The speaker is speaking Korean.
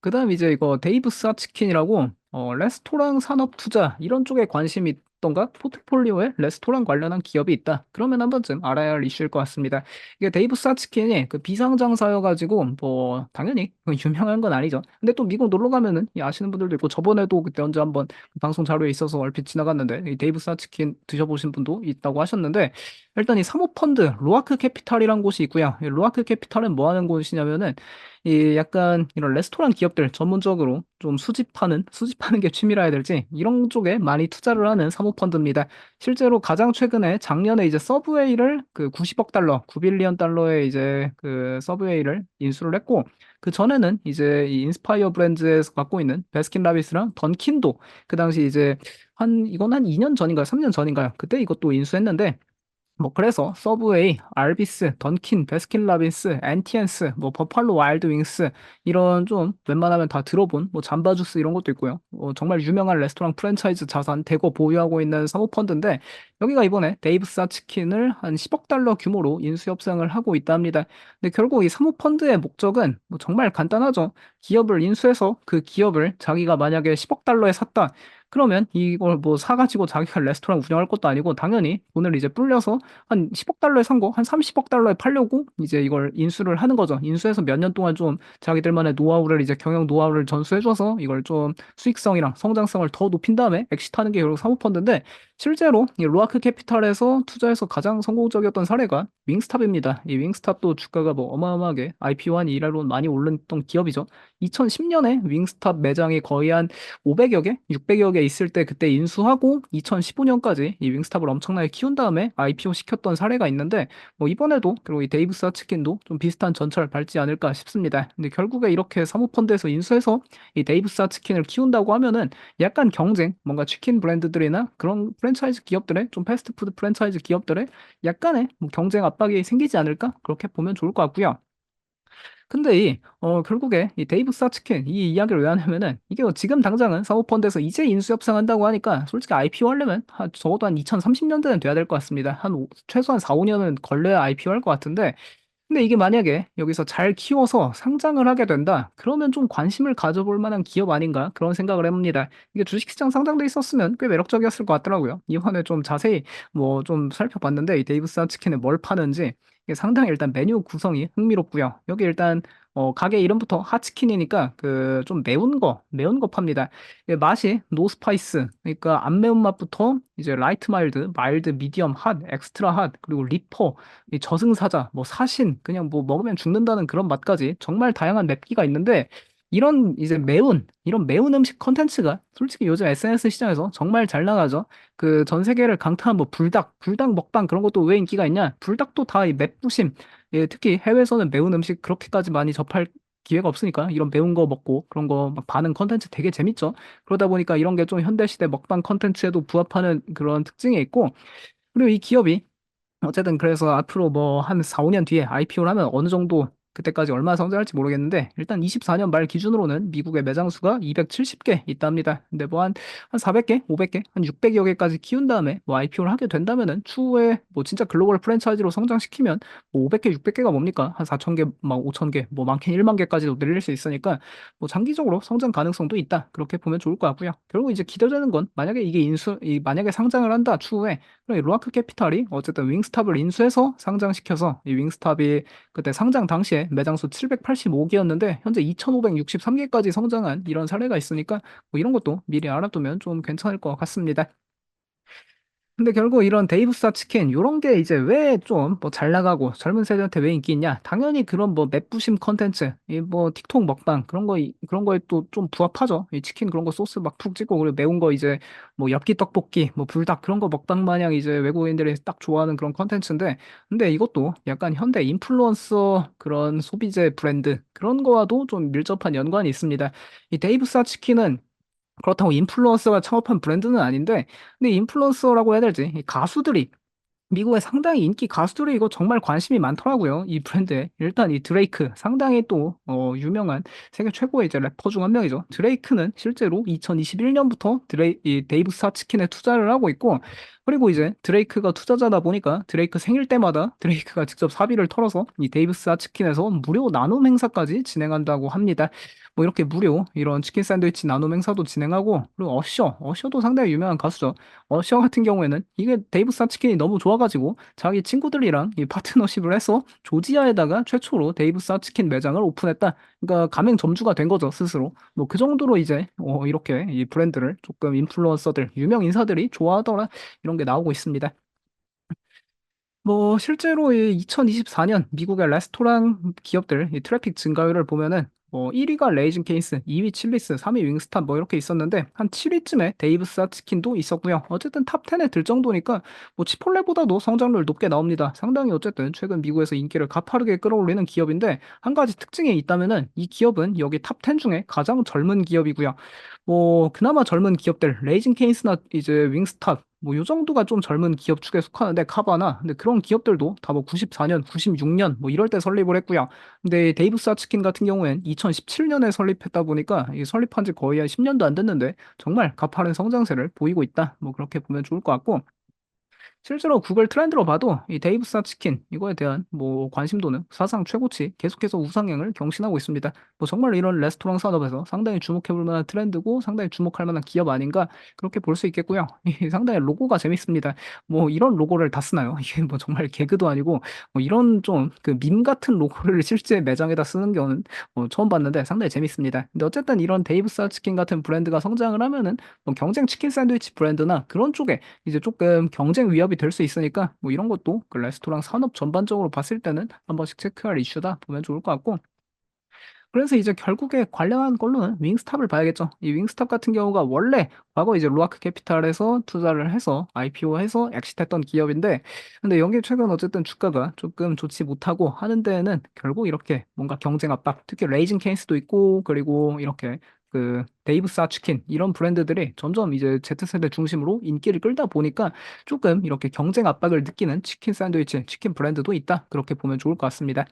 그다음 이제 이거 데이브스 핫치킨이라고 레스토랑 산업 투자 이런 쪽에 관심이 있던가 포트폴리오에 레스토랑 관련한 기업이 있다. 그러면 한 번쯤 알아야 할 이슈일 것 같습니다. 이게 데이브스 핫치킨이 그 비상장사여가지고 뭐 당연히 유명한 건 아니죠. 근데 또 미국 놀러 가면은 아시는 분들도 있고 저번에도 그때 언제 한번 방송 자료에 있어서 얼핏 지나갔는데 이 데이브스 핫치킨 드셔보신 분도 있다고 하셨는데 일단 이 사모펀드 로아크 캐피탈이란 곳이 있고요. 이 로아크 캐피탈은 뭐 하는 곳이냐면은 이 약간 이런 레스토랑 기업들 전문적으로 좀 수집하는 게 취미라 해야 될지 이런 쪽에 많이 투자를 하는 사모펀드입니다. 실제로 가장 최근에 작년에 이제 서브웨이를 그 90억 달러, 9빌리언 달러의 이제 그 서브웨이를 인수를 했고 그 전에는 이제 이 인스파이어 브랜드에서 갖고 있는 베스킨라빈스랑 던킨도 그 당시 이제 이건 한 2년 전인가요? 3년 전인가요? 그때 이것도 인수했는데 뭐 그래서 서브웨이, 알비스, 던킨, 베스킨라빈스, 엔티엔스, 뭐 버팔로 와일드 윙스 이런 좀 웬만하면 다 들어본 뭐 잠바주스 이런 것도 있고요. 정말 유명한 레스토랑 프랜차이즈 자산 대거 보유하고 있는 사모펀드인데 여기가 이번에 데이브스 치킨을 한 10억 달러 규모로 인수 협상을 하고 있답니다. 근데 결국 이 사모펀드의 목적은 뭐 정말 간단하죠. 기업을 인수해서 그 기업을 자기가 만약에 10억 달러에 샀다. 그러면 이걸 뭐 사가지고 자기가 레스토랑 운영할 것도 아니고 당연히 돈을 이제 불려서 한 10억 달러에 산 거 한 30억 달러에 팔려고 이제 이걸 인수를 하는 거죠. 인수해서 몇 년 동안 좀 자기들만의 노하우를 이제 경영 노하우를 전수해줘서 이걸 좀 수익성이랑 성장성을 더 높인 다음에 엑시트하는 게 결국 사모펀드인데 실제로 이 로아크 캐피탈에서 투자해서 가장 성공적이었던 사례가 윙스탑입니다. 이 윙스탑도 주가가 뭐 어마어마하게 IPO 한 이래로 많이 올랐던 기업이죠. 2010년에 윙스탑 매장이 거의 한 500여 개, 600여 개 있을 때 그때 인수하고 2015년까지 이 윙스탑을 엄청나게 키운 다음에 IPO 시켰던 사례가 있는데 뭐 이번에도 그리고 이 데이브스 하츠킨도 좀 비슷한 전철을 밟지 않을까 싶습니다. 근데 결국에 이렇게 사모펀드에서 인수해서 이 데이브스 하츠킨을 키운다고 하면은 약간 경쟁, 뭔가 치킨 브랜드들이나 그런 프랜차이즈 기업들의 좀 패스트푸드 프랜차이즈 기업들의 약간의 뭐 경쟁 압박이 생기지 않을까? 그렇게 보면 좋을 것 같고요. 근데 결국에 이 데이브 사치킨 이 이야기를 왜 하냐면은 이게 지금 당장은 사모펀드에서 이제 인수 협상한다고 하니까 솔직히 IPO 하려면 적어도 한 2030년대는 돼야 될 것 같습니다. 최소한 4, 5년은 걸려야 IPO 할 것 같은데 근데 이게 만약에 여기서 잘 키워서 상장을 하게 된다. 그러면 좀 관심을 가져볼 만한 기업 아닌가? 그런 생각을 해봅니다. 이게 주식시장 상장돼 있었으면 꽤 매력적이었을 것 같더라고요. 이번에 좀 자세히 뭐 좀 살펴봤는데 이 데이브스 치킨에 뭘 파는지 이게 상당히 일단 메뉴 구성이 흥미롭고요. 여기 일단 가게 이름부터 핫치킨이니까 그 좀 매운 거 팝니다. 이게 맛이 노 스파이스, 그러니까 안 매운 맛부터 이제 라이트 마일드, 마일드, 미디엄, 핫, 엑스트라 핫, 그리고 리퍼 이 저승사자, 뭐 사신, 그냥 뭐 먹으면 죽는다는 그런 맛까지 정말 다양한 맵기가 있는데 이런 이제 이런 매운 음식 컨텐츠가 솔직히 요즘 SNS 시장에서 정말 잘 나가죠. 그 전 세계를 강타한 뭐 불닭 먹방 그런 것도 왜 인기가 있냐? 불닭도 다 이 맵부심. 예, 특히 해외에서는 매운 음식 그렇게까지 많이 접할 기회가 없으니까 이런 매운 거 먹고 그런 거 막 반응 컨텐츠 되게 재밌죠. 그러다 보니까 이런 게 좀 현대시대 먹방 컨텐츠에도 부합하는 그런 특징이 있고 그리고 이 기업이 어쨌든 그래서 앞으로 뭐 한 4, 5년 뒤에 IPO를 하면 어느 정도 그때까지 얼마나 성장할지 모르겠는데 일단 24년 말 기준으로는 미국의 매장 수가 270개 있답니다. 근데 뭐 한 400개, 500개, 한 600여 개까지 키운 다음에 뭐 IPO를 하게 된다면은 추후에 뭐 진짜 글로벌 프랜차이즈로 성장시키면 뭐 500개, 600개가 뭡니까? 한 4,000개, 막 5,000개, 뭐 많게는 1만 개까지도 늘릴 수 있으니까 뭐 장기적으로 성장 가능성도 있다. 그렇게 보면 좋을 것 같고요. 결국 이제 기대되는 건 만약에 이게 만약에 상장을 한다 추후에 그럼 이 로아크 캐피탈이 어쨌든 윙스탑을 인수해서 상장시켜서 이 윙스탑이 그때 상장 당시에 매장 수 785개였는데 현재 2,563개까지 성장한 이런 사례가 있으니까 뭐 이런 것도 미리 알아두면 좀 괜찮을 것 같습니다. 근데 결국 이런 데이브스타 치킨 요런 게 이제 왜 좀 뭐 잘 나가고 젊은 세대한테 왜 인기 있냐? 당연히 그런 뭐 맵부심 컨텐츠, 이 뭐 틱톡 먹방 그런 거에 또 좀 부합하죠. 이 치킨 그런 거 소스 막 푹 찍고 그리고 매운 거 이제 뭐 엽기 떡볶이, 뭐 불닭 그런 거 먹방 마냥 이제 외국인들이 딱 좋아하는 그런 컨텐츠인데 근데 이것도 약간 현대 인플루언서 그런 소비재 브랜드 그런 거와도 좀 밀접한 연관이 있습니다. 이 데이브스타 치킨은 그렇다고 인플루언서가 창업한 브랜드는 아닌데, 근데 인플루언서라고 해야 될지, 이 가수들이, 미국에 상당히 인기 가수들이 이거 정말 관심이 많더라고요. 이 브랜드에. 일단 이 드레이크, 상당히 또, 유명한 세계 최고의 이제 래퍼 중 한 명이죠. 드레이크는 실제로 2021년부터 이 데이브 스타치킨에 투자를 하고 있고, 그리고 이제 드레이크가 투자자다 보니까 드레이크 생일 때마다 드레이크가 직접 사비를 털어서 이 데이브 스타치킨에서 무료 나눔 행사까지 진행한다고 합니다. 뭐 이렇게 무료 이런 치킨 샌드위치 나눔 행사도 진행하고 그리고 어셔도 상당히 유명한 가수죠. 어셔 같은 경우에는 이게 데이브 사치킨이 너무 좋아 가지고 자기 친구들이랑 이 파트너십을 해서 조지아에다가 최초로 데이브 사치킨 매장을 오픈했다. 그러니까 가맹점주가 된 거죠, 스스로. 뭐 그 정도로 이제 이렇게 이 브랜드를 조금 인플루언서들, 유명 인사들이 좋아하더라 이런 게 나오고 있습니다. 뭐 실제로 이 2024년 미국의 레스토랑 기업들 이 트래픽 증가율을 보면은 뭐 1위가 레이징 케이스, 2위 칠리스, 3위 윙스탑 뭐 이렇게 있었는데 한 7위쯤에 데이브스 치킨도 있었고요. 어쨌든 탑 10에 들 정도니까 뭐 치폴레보다도 성장률 높게 나옵니다. 상당히 어쨌든 최근 미국에서 인기를 가파르게 끌어올리는 기업인데 한 가지 특징이 있다면은 이 기업은 여기 탑 10 중에 가장 젊은 기업이고요. 뭐 그나마 젊은 기업들 레이징 케이스나 이제 윙스탑 뭐 요 정도가 좀 젊은 기업 축에 속하는데 카바나 근데 그런 기업들도 다 뭐 94년, 96년 뭐 이럴 때 설립을 했고요. 근데 데이브스 치킨 같은 경우엔 2017년에 설립했다 보니까 이 설립한 지 거의 한 10년도 안 됐는데 정말 가파른 성장세를 보이고 있다. 뭐 그렇게 보면 좋을 것 같고 실제로 구글 트렌드로 봐도 이 데이브스 치킨 이거에 대한 뭐 관심도는 사상 최고치 계속해서 우상향을 경신하고 있습니다. 뭐 정말 이런 레스토랑 산업에서 상당히 주목해 볼 만한 트렌드고 상당히 주목할 만한 기업 아닌가 그렇게 볼 수 있겠고요. 이 상당히 로고가 재밌습니다. 뭐 이런 로고를 다 쓰나요? 이게 뭐 정말 개그도 아니고 뭐 이런 좀 그 밈 같은 로고를 실제 매장에다 쓰는 경우는 처음 봤는데 상당히 재밌습니다. 근데 어쨌든 이런 데이브스 치킨 같은 브랜드가 성장을 하면은 뭐 경쟁 치킨 샌드위치 브랜드나 그런 쪽에 이제 조금 경쟁 위협이 될 수 있으니까 뭐 이런 것도 그 레스토랑 산업 전반적으로 봤을 때는 한 번씩 체크할 이슈다 보면 좋을 것 같고 그래서 이제 결국에 관련한 걸로는 윙스탑을 봐야겠죠. 이 윙스탑 같은 경우가 원래 과거 이제 로아크 캐피탈에서 투자를 해서 IPO해서 엑시트했던 기업인데 근데 여기 최근 어쨌든 주가가 조금 좋지 못하고 하는 데에는 결국 이렇게 뭔가 경쟁 압박, 특히 레이징 케이스도 있고 그리고 이렇게 그 데이브 사치킨 이런 브랜드들이 점점 이제 Z세대 중심으로 인기를 끌다 보니까 조금 이렇게 경쟁 압박을 느끼는 치킨 샌드위치, 치킨 브랜드도 있다. 그렇게 보면 좋을 것 같습니다.